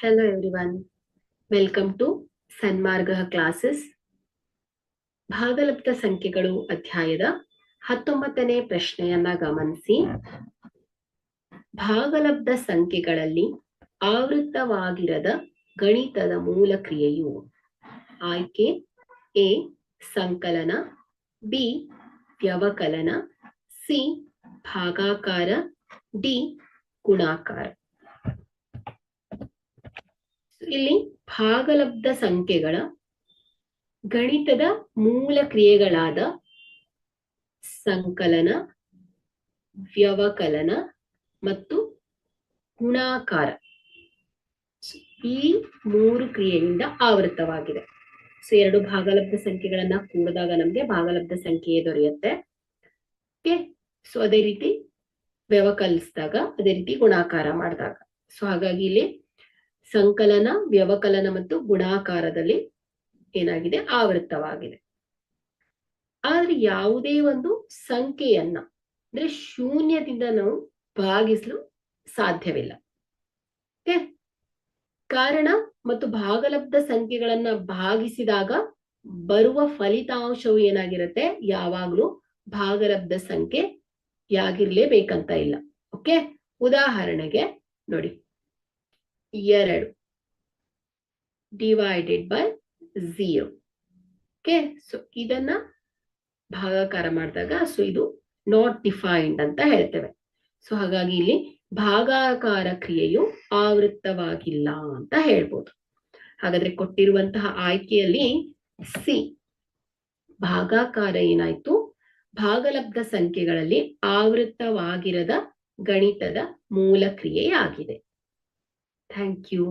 Hello everyone. Welcome to Sanmarga classes. ಭಾಗಲಬ್ಧ ಸಂಖ್ಯೆಗಳು ಅಧ್ಯಾಯದ 19ನೇ ಪ್ರಶ್ನೆಯನ್ನ ಗಮನಿಸಿ. ಭಾಗಲಬ್ಧ ಸಂಖ್ಯೆಗಳಲ್ಲಿ ಆವೃತ್ತವಾಗಿರದ ಗಣಿತದ ಮೂಲ ಕ್ರಿಯೆಯು ಆಯ್ಕೆ ಎ ಸಂಕಲನ, ಬಿ ವ್ಯವಕಲನ, ಸಿ ಭಾಗಾಕಾರ, ಡಿ ಗುಣಾಕಾರ. ಇಲ್ಲಿ ಭಾಗಲಬ್ಧ ಸಂಖ್ಯೆಗಳ ಗಣಿತದ ಮೂಲ ಕ್ರಿಯೆಗಳಾದ ಸಂಕಲನ, ವ್ಯವಕಲನ ಮತ್ತು ಗುಣಾಕಾರ ಈ ಮೂರು ಕ್ರಿಯೆಯಿಂದ ಆವೃತ್ತವಾಗಿದೆ. ಸೊ ಎರಡು ಭಾಗಲಬ್ಧ ಸಂಖ್ಯೆಗಳನ್ನ ಕೂಡಿದಾಗ ನಮ್ಗೆ ಭಾಗಲಬ್ಧ ಸಂಖ್ಯೆ ದೊರೆಯುತ್ತೆ. ಓಕೆ, ಸೊ ಅದೇ ರೀತಿ ವ್ಯವಕಲಿಸಿದಾಗ, ಅದೇ ರೀತಿ ಗುಣಾಕಾರ ಮಾಡಿದಾಗ. ಸೊ ಹಾಗಾಗಿ ಇಲ್ಲಿ ಸಂಕಲನ, ವ್ಯವಕಲನ ಮತ್ತು ಗುಣಾಕಾರದಲ್ಲಿ ಏನಾಗಿದೆ, ಆವೃತ್ತವಾಗಿದೆ. ಆದ್ರೆ ಯಾವುದೇ ಒಂದು ಸಂಖ್ಯೆಯನ್ನ ಅಂದ್ರೆ ಶೂನ್ಯದಿಂದ ನಾವು ಭಾಗಿಸಲು ಸಾಧ್ಯವಿಲ್ಲ. ಕಾರಣ ಮತ್ತು ಭಾಗಲಬ್ಧ ಸಂಖ್ಯೆಗಳನ್ನ ಭಾಗಿಸಿದಾಗ ಬರುವ ಫಲಿತಾಂಶವು ಏನಾಗಿರುತ್ತೆ, ಯಾವಾಗ್ಲೂ ಭಾಗಲಬ್ಧ ಸಂಖ್ಯೆ ಯಾಗಿರ್ಲೇಬೇಕಂತ ಇಲ್ಲ. ಓಕೆ, ಉದಾಹರಣೆಗೆ ನೋಡಿ, 2 ಡಿವೈಡೆಡ್ ಬೈ 0. ಓಕೆ, ಸೊ ಇದನ್ನ ಭಾಗಾಕಾರ ಮಾಡಿದಾಗ ಸೊ ಇದು ನಾಟ್ ಡಿಫೈನ್ಡ್ ಅಂತ ಹೇಳ್ತೇವೆ. ಸೊ ಹಾಗಾಗಿ ಇಲ್ಲಿ ಭಾಗಾಕಾರ ಕ್ರಿಯೆಯು ಆವೃತ್ತವಾಗಿಲ್ಲ ಅಂತ ಹೇಳ್ಬೋದು. ಹಾಗಾದ್ರೆ ಕೊಟ್ಟಿರುವಂತಹ ಆಯ್ಕೆಯಲ್ಲಿ ಸಿ ಭಾಗಾಕಾರ ಏನಾಯ್ತು, ಭಾಗಲಬ್ಧ ಸಂಖ್ಯೆಗಳಲ್ಲಿ ಆವೃತ್ತವಾಗಿರದ ಗಣಿತದ ಮೂಲ ಕ್ರಿಯೆಯಾಗಿದೆ. Thank you.